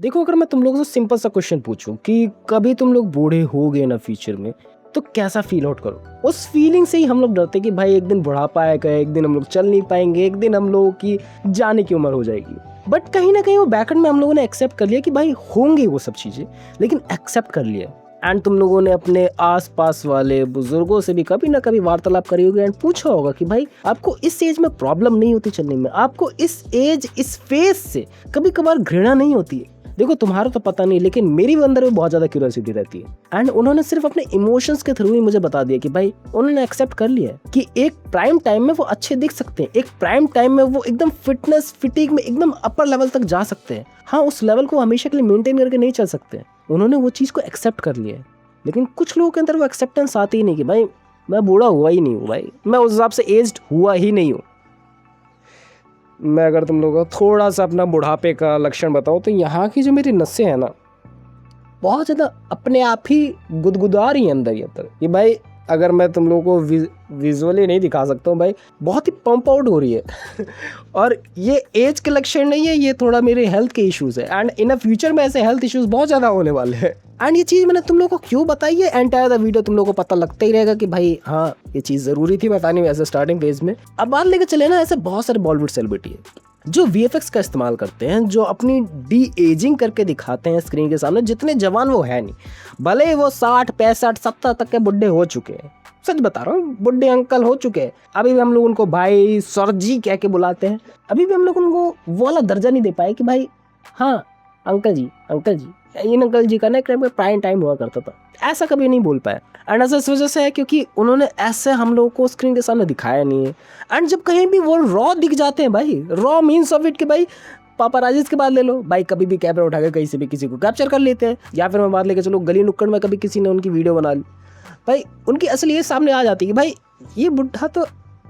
देखो, अगर मैं तुम लोगों से सिंपल सा क्वेश्चन पूछूं कि कभी तुम लोग बूढ़े हो गए ना फ्यूचर में, तो कैसा फील आउट करो? उस फीलिंग से ही हम लोग डरते कि भाई एक दिन बुढ़ापा आएगा, एक दिन हम लोग चल नहीं पाएंगे, एक दिन हम लोगों की जाने की उम्र हो जाएगी। बट कहीं ना कहीं वो बैकएंड में हम लोगों ने एक्सेप्ट कर लिया कि भाई होंगी वो सब चीज़ें, लेकिन एक्सेप्ट कर लिया। एंड तुम लोगों ने अपने आसपास वाले बुजुर्गों से भी कभी ना कभी वार्तालाप करी होगी एंड पूछा होगा कि भाई आपको इस एज में प्रॉब्लम नहीं होती चलने में, आपको इस एज इस फेज से कभी कभार घृणा नहीं होती है। देखो, तुम्हारा तो पता नहीं, लेकिन मेरी भी अंदर में बहुत ज्यादा क्यूरियोसिटी रहती है। एंड उन्होंने सिर्फ अपने इमोशंस के थ्रू ही मुझे बता दिया कि भाई उन्होंने एक्सेप्ट कर लिया है कि एक प्राइम टाइम में वो अच्छे दिख सकते हैं, एक प्राइम टाइम में वो एकदम फिटनेस फिटिक में एकदम अपर लेवल तक जा सकते हैं। हाँ, उस लेवल को हमेशा के लिए मेंटेन करके नहीं चल सकते। उन्होंने वो चीज को एक्सेप्ट कर लिया है। लेकिन कुछ लोगों के अंदर वो एक्सेप्टेंस आती ही नहीं कि भाई मैं बूढ़ा हुआ ही नहीं हूँ, भाई मैं उस हिसाब से एज्ड हुआ ही नहीं हूँ। मैं अगर तुम लोगों को थोड़ा सा अपना बुढ़ापे का लक्षण बताऊं तो यहाँ की जो मेरी नसें हैं ना, बहुत ज़्यादा अपने आप ही गुदगुदा रही हैं अंदर ही अंदर कि भाई अगर मैं तुम लोगों को विजुअली नहीं दिखा सकता हूँ, भाई बहुत ही पंप आउट हो रही है और ये एज के लक्षण नहीं है, ये थोड़ा मेरे हेल्थ के इश्यूज है। एंड इन अ फ्यूचर में ऐसे हेल्थ इश्यूज बहुत ज़्यादा होने वाले हैं। एंड ये चीज़ मैंने तुम लोगों को क्यों बताई है, एंटायर द वीडियो तुम लोगों को पता लगता ही रहेगा कि भाई हाँ ये चीज़ ज़रूरी थी बतानी वैसे स्टार्टिंग फेज में। अब बात लेकर चले ना, ऐसे बहुत सारे बॉलीवुड सेलिब्रिटी है जो VFX का इस्तेमाल करते हैं, जो अपनी डी एजिंग करके दिखाते हैं स्क्रीन के सामने, जितने जवान वो है नहीं, भले वो 60 65 70 तक के बुढ़े हो चुके हैं। सच बता रहा हूँ, बुढ़े अंकल हो चुके हैं, अभी भी हम लोग उनको भाई सर जी कह के बुलाते हैं। अभी भी हम लोग उनको वो वाला दर्जा नहीं दे पाए कि भाई हाँ अंकल जी इन अंकल जी का ना एक टाइम पे प्राइम टाइम हुआ करता था, ऐसा कभी नहीं बोल पाया। एंड ऐसा इस वजह से है क्योंकि उन्होंने ऐसे हम लोगों को स्क्रीन के सामने दिखाया नहीं है। एंड जब कहीं भी वो रॉ दिख जाते हैं, भाई रॉ मीन्स ऑफ इट कि भाई पापाराजीज के बाद ले लो, भाई कभी भी कैमरा उठा के कहीं से भी किसी को कैप्चर कर लेते हैं, या फिर मैं बात लेके चलो गली नुक्कड़ में कभी किसी ने उनकी वीडियो बना ली, भाई उनकी असली ये सामने आ जाती है कि भाई ये बुढ़ा तो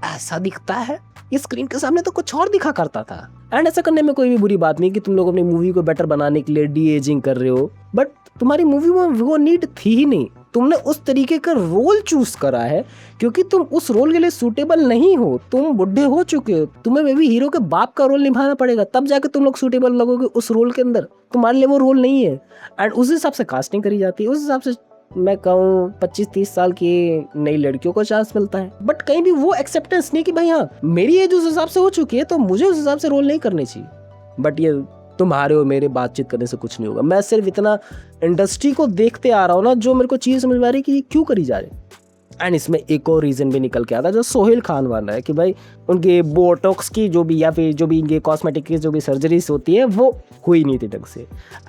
ऐसा दिखता है, ये स्क्रीन के सामने तो कुछ और दिखा करता था। एंड ऐसा करने में कोई भी बुरी बात नहीं कि तुम लोग अपनी मूवी को बेटर बनाने के लिए डी एजिंग कर रहे हो, बट तुम्हारी मूवी में वो नीड थी ही नहीं। तुमने उस तरीके का रोल चूज करा है क्योंकि तुम उस रोल के लिए सूटेबल नहीं हो, तुम बुढ़े हो चुके हो, तुम्हें मे बी हीरो के बाप का रोल निभाना पड़ेगा, तब जाके तुम लोग सूटेबल लगोगे उस रोल के अंदर। तुम्हारे लिए वो रोल नहीं है। एंड उस हिसाब से कास्टिंग करी जाती है, उस हिसाब से मैं कहूँ 25-30 साल की नई लड़कियों को चांस मिलता है। बट कहीं भी वो एक्सेप्टेंस नहीं कि भाई हाँ मेरी एज उस हिसाब से हो चुकी है तो मुझे उस हिसाब से रोल नहीं करने चाहिए। बट ये तुम्हारे और मेरे बातचीत करने से कुछ नहीं होगा। मैं सिर्फ इतना इंडस्ट्री को देखते आ रहा हूँ ना, जो मेरे को चीज़ समझ में आ रही है कि ये क्यों करी जा रही है। एंड इसमें एक और रीज़न भी निकल के आता है जो सोहेल खान वाला है कि भाई उनके बोटॉक्स की जो भी या फिर जो भी इनके कॉस्मेटिक की जो भी सर्जरीज होती है वो हुई नहीं थी ढंग से।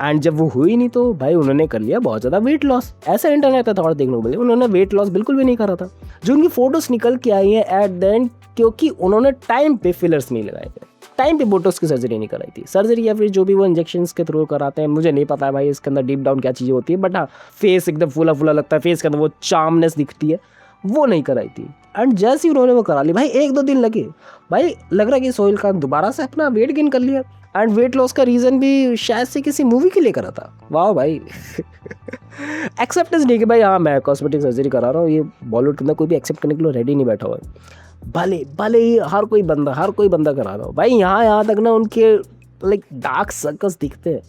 एंड जब वो हुई नहीं तो भाई उन्होंने कर लिया बहुत ज़्यादा वेट लॉस। ऐसा इंटरनेट पे थोड़ा देखने को मिले, उन्होंने वेट लॉस बिल्कुल भी नहीं करा था। जो उनकी फोटोज निकल के आई हैं एट द एंड, क्योंकि उन्होंने टाइम पे फिलर्स नहीं लगाए थे, टाइम पे बोटॉक्स की सर्जरी नहीं कराई थी। सर्जरी या फिर जो भी वो इंजेक्शंस के थ्रू कराते हैं, मुझे नहीं पता है भाई इसके अंदर डीप डाउन क्या चीज़ें होती है, बट हाँ फेस एकदम फूला फूला लगता है, फेस के अंदर वो चार्मनेस दिखती है, वो नहीं कराई थी। एंड जैसे ही उन्होंने वो करा ली भाई 1-2 दिन लगे, भाई लग रहा है कि सोहेल खान दोबारा से अपना वेट गेन कर लिया। एंड वेट लॉस का रीज़न भी शायद से किसी मूवी के लिए करा था। वाह भाई एक्सेप्टेंस नहीं कि भाई हाँ मैं कॉस्मेटिक सर्जरी करा रहा हूँ, ये बॉलीवुड के अंदर कोई भी एक्सेप्ट करने के लिए रेडी नहीं बैठा हुआ है। भले ही हर कोई बंदा करा रहा हो, भाई यहाँ तक ना उनके लाइक डार्क सर्कल्स दिखते हैं,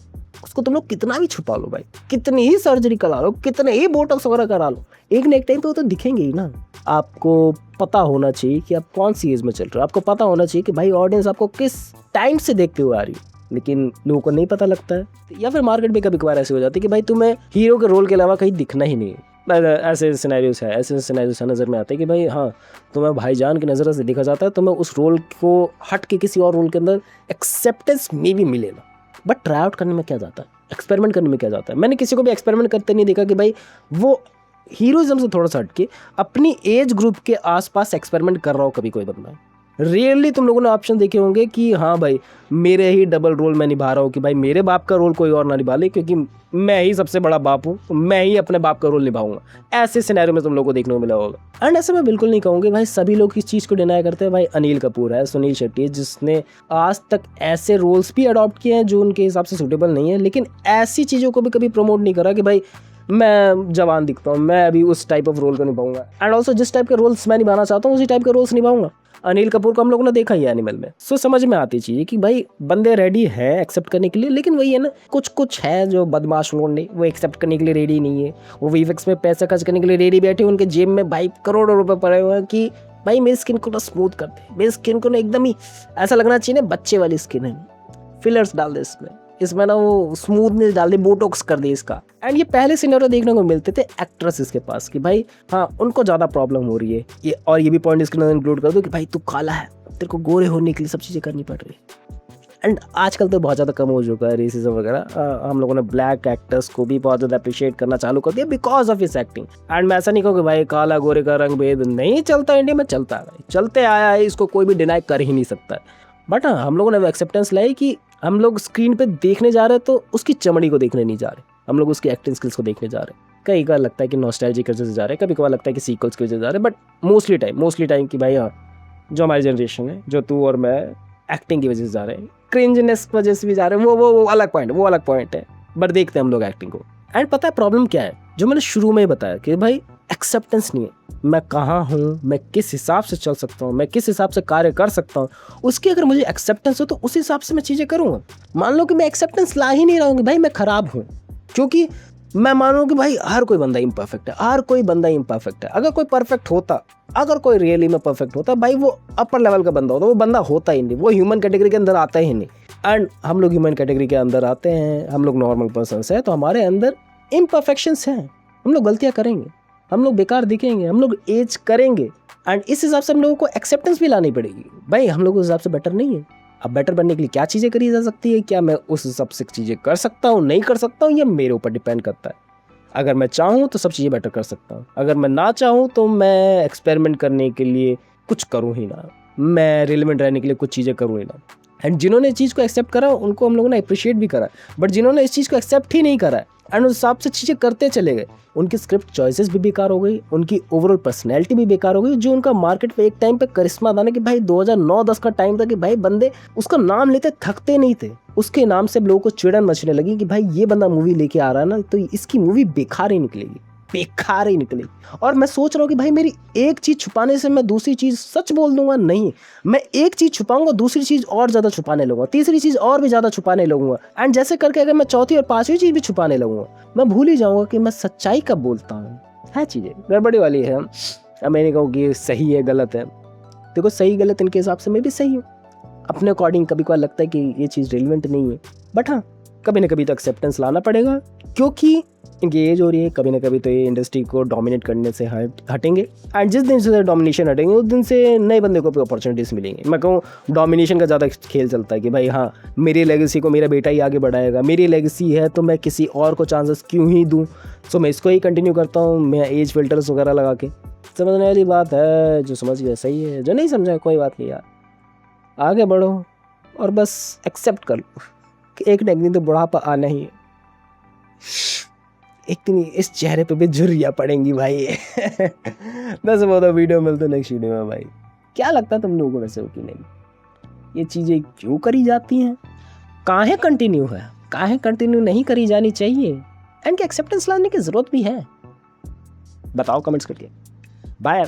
उसको तुम लोग कितना भी छुपा लो, भाई कितनी ही सर्जरी करा लो, कितने ही बोटॉक्स वगैरह करा लो, एक ना एक टाइम पे वो तो दिखेंगे ही ना। आपको पता होना चाहिए कि आप कौन सी एज में चल रहे हो, आपको पता होना चाहिए कि भाई ऑडियंस आपको किस टाइम से देखते हुए आ रही है, लेकिन लोगों को नहीं पता लगता है। या फिर मार्केट में कभी कभार ऐसे हो जाती है कि भाई तुम्हें हीरो के रोल के अलावा कहीं दिखना ही नहीं है। ऐसे सिनेरियोस है नज़र में आते हैं कि भाई हाँ तुम्हें भाईजान की नज़र से देखा जाता है, तुम्हें उस रोल को हट के किसी और रोल के अंदर एक्सेप्टेंस में भी मिलेगा। बट ट्राई आउट करने में क्या जाता है, एक्सपेरिमेंट करने में क्या जाता है। मैंने किसी को भी एक्सपेरिमेंट करते नहीं देखा कि भाई वो हीरोइज्म से थोड़ा सा हट के अपनी एज ग्रुप के आसपास एक्सपेरिमेंट कर रहा हो कभी कोई बंदा। रियरली तुम लोगों ने ऑप्शन देखे होंगे कि हाँ भाई मेरे ही डबल रोल मैं निभा रहा हूँ, कि भाई मेरे बाप का रोल कोई और ना निभा ले क्योंकि मैं ही सबसे बड़ा बाप हूँ, मैं ही अपने बाप का रोल निभाऊंगा। ऐसे सिनेरियो में तुम लोगों को देखने को मिला होगा। एंड ऐसे मैं बिल्कुल नहीं कहूँगी भाई सभी लोग इस चीज़ को डिनाई करते हैं। भाई अनिल कपूर है, सुनील शेट्टी है, जिसने आज तक ऐसे रोल्स भी अडॉप्ट किए हैं जो उनके हिसाब से सूटेबल नहीं है, लेकिन ऐसी चीज़ों को भी कभी प्रमोट नहीं करा कि भाई मैं जवान दिखता हूँ, मैं अभी उस टाइप ऑफ रोल को निभाऊंगा। एंड ऑल्सो जिस टाइप के रोल्स मैं निभाना चाहता हूँ उसी टाइप के रोल्स निभाऊंगा। अनिल कपूर को हम लोगों ने देखा ही है एनिमल में। सो समझ में आती चीज़ कि भाई बंदे रेडी है एक्सेप्ट करने के लिए, लेकिन वही है ना, कुछ कुछ है जो बदमाश लोग ने वो एक्सेप्ट करने के लिए रेडी नहीं है। वो वीएफएक्स में पैसा खर्च करने के लिए रेडी बैठे, उनके जेब में भाई करोड़ों रुपए पड़े हुए हैं कि भाई मेरी स्किन को ना स्मूथ कर दे, मेरी स्किन को ना एकदम ही ऐसा लगना चाहिए ना बच्चे वाली स्किन है, फिलर्स डाल दे इसमें ना वो स्मूथनेस डाल दे, बोटॉक्स कर दे इसका। एंड ये पहले सिनेरियो देखने को मिलते थे एक्ट्रेसेस के पास कि भाई हाँ उनको ज़्यादा प्रॉब्लम हो रही है ये, और ये भी पॉइंट इसके अंदर इंक्लूड कर दो कि भाई तू काला है, तेरे को गोरे होने के लिए सब चीज़ें करनी पड़ रही है। एंड आजकल तो बहुत ज़्यादा कम हो चुका है रेसिज्म वगैरह। हम लोगों ने ब्लैक एक्टर्स को भी बहुत ज़्यादा अप्रिशिएट करना चालू कर दिया बिकॉज ऑफ इस एक्टिंग। एंड मैं ऐसा नहीं कहूँ कि भाई काला गोरे का रंग भेद नहीं चलता इंडिया में, चलता है भाई, चलते आया है, इसको कोई भी डिनाई कर ही नहीं सकता है। बट हाँ हम लोगों ने वो एक्सेप्टेंस लाई कि हम लोग स्क्रीन पे देखने जा रहे हैं तो उसकी चमड़ी को देखने नहीं जा रहे, हम लोग उसकी एक्टिंग स्किल्स को देखने जा रहे हैं। कई बार लगता है कि नॉस्टैल्जिक की वजह से जा रहे हैं, कभी कभार लगता है कि सीक्वल्स की वजह से जा रहे हैं, बट मोस्टली टाइम कि भाई हाँ जो हमारी जनरेशन है, जो तू और मैं, एक्टिंग की वजह से जा रहे हैं, क्रिंजनेस की वजह से भी जा रहे हैं, वो अलग पॉइंट है। बट देखते हैं हम लोग एक्टिंग को। एंड पता है प्रॉब्लम क्या है, जो मैंने शुरू में ही बताया कि भाई एक्सेप्टेंस नहीं है। मैं कहाँ हूँ, मैं किस हिसाब से चल सकता हूँ, मैं किस हिसाब से कार्य कर सकता हूँ, उसकी अगर मुझे एक्सेप्टेंस हो तो उस हिसाब से मैं चीज़ें करूँगा। मान लो कि मैं एक्सेप्टेंस ला ही नहीं रहा हूँ भाई मैं ख़राब हूँ, क्योंकि मैं मानूँ कि भाई हर कोई बंदा इम्परफेक्ट है, हर कोई बंदा इम्परफेक्ट है। अगर कोई परफेक्ट होता, अगर कोई रियली में परफेक्ट होता भाई वो अपर लेवल का बंदा होता, वो बंदा होता ही नहीं, वो ह्यूमन कैटेगरी के अंदर आता ही नहीं। एंड हम लोग ह्यूमन कैटेगरी के अंदर आते हैं, हम लोग नॉर्मल पर्सन्स हैं, तो हमारे अंदर इम्परफेक्शंस हैं, हम लोग गलतियाँ करेंगे, हम लोग बेकार दिखेंगे, हम लोग एज करेंगे। एंड इस हिसाब से हम लोगों को एक्सेप्टेंस भी लानी पड़ेगी भाई हम लोग उस हिसाब से बेटर नहीं है। अब बेटर बनने के लिए क्या चीज़ें करी जा सकती है, क्या मैं उस हिसाब से चीज़ें कर सकता हूँ, नहीं कर सकता हूँ, ये मेरे ऊपर डिपेंड करता है। अगर मैं चाहूँ तो सब चीज़ें बेटर कर सकता हूँ, अगर मैं ना चाहूँ तो मैं एक्सपेरिमेंट करने के लिए कुछ करूँ ही ना, मैं रिलेवेंट रहने के लिए कुछ चीज़ें करूँ ही ना। एंड जिन्होंने इस चीज़ को एक्सेप्ट करा उनको हम लोगों ने अप्रिशिएट भी करा, बट जिन्होंने इस चीज़ को एक्सेप्ट ही नहीं करा एंड उस हिसाब से चीज़ें करते चले गए, उनकी स्क्रिप्ट चॉइसेस भी बेकार हो गई, उनकी ओवरऑल पर्सनैलिटी भी बेकार हो गई। जो उनका मार्केट पे एक टाइम पे करिश्मा था ना कि भाई 2009-10 का टाइम था कि भाई बंदे उसका नाम लेते थकते नहीं थे, उसके नाम से लोगों को चिड़न मचने लगी कि भाई ये बंदा मूवी लेके आ रहा है ना तो इसकी मूवी बेकार ही निकलेगी, बेकार ही निकलेगी। और मैं सोच रहा हूँ कि भाई मेरी एक चीज़ छुपाने से मैं दूसरी चीज़ सच बोल दूंगा, नहीं, मैं एक चीज़ छुपाऊंगा दूसरी चीज़ और ज़्यादा छुपाने लगूंगा, तीसरी चीज़ और भी ज़्यादा छुपाने लगूंगा। एंड जैसे करके अगर मैं चौथी और पांचवी चीज़ भी छुपाने लगूंगा, मैं भूल ही जाऊंगा कि मैं सच्चाई कब बोलता हूँ। है चीज़ें गड़बड़ी वाली है। अब मैं नहीं कहूँ कि सही है गलत है, देखो सही गलत इनके हिसाब से मैं भी सही हूँ अपने अकॉर्डिंग। कभी कभार लगता है कि ये चीज़ रिलेवेंट नहीं है, बट हाँ कभी ना कभी तो एक्सेप्टेंस लाना पड़ेगा, क्योंकि इनकी एज हो रही है, कभी ना कभी तो ये इंडस्ट्री को डोमिनेट करने से हटेंगे। एंड जिस दिन से डोमिनेशन हटेंगे उस दिन से नए बंदे को भी अपॉर्चुनिटीज़ मिलेंगे। मैं कहूँ डोमिनेशन का ज़्यादा खेल चलता है कि भाई हाँ मेरी लेगेसी को मेरा बेटा ही आगे बढ़ाएगा, मेरी लेगेसी है तो मैं किसी और को चांसेस क्यों ही दूँ, सो मैं इसको ही कंटिन्यू करता हूँ, मैं एज फिल्टर्स वगैरह लगा के। समझने वाली बात है, जो समझ गया सही है, जो नहीं समझा कोई बात नहीं यार, आगे बढ़ो और बस एक्सेप्ट कर लो कि एक दिन तो बुढ़ापा आना ही है, एक दिन इस चेहरे पे भी झुर्रियाँ पड़ेंगी भाई। बस बहुत वीडियो मिलते नेक्स्ट वीडियो में। भाई क्या लगता है तुम लोगों को वैसे हो कि नहीं, ये चीज़ें क्यों करी जाती हैं, काहे कंटिन्यू है, काहे कंटिन्यू नहीं करी जानी चाहिए, एंड की एक्सेप्टेंस लाने की ज़रूरत भी है, बताओ कमेंट्स करके। बाय।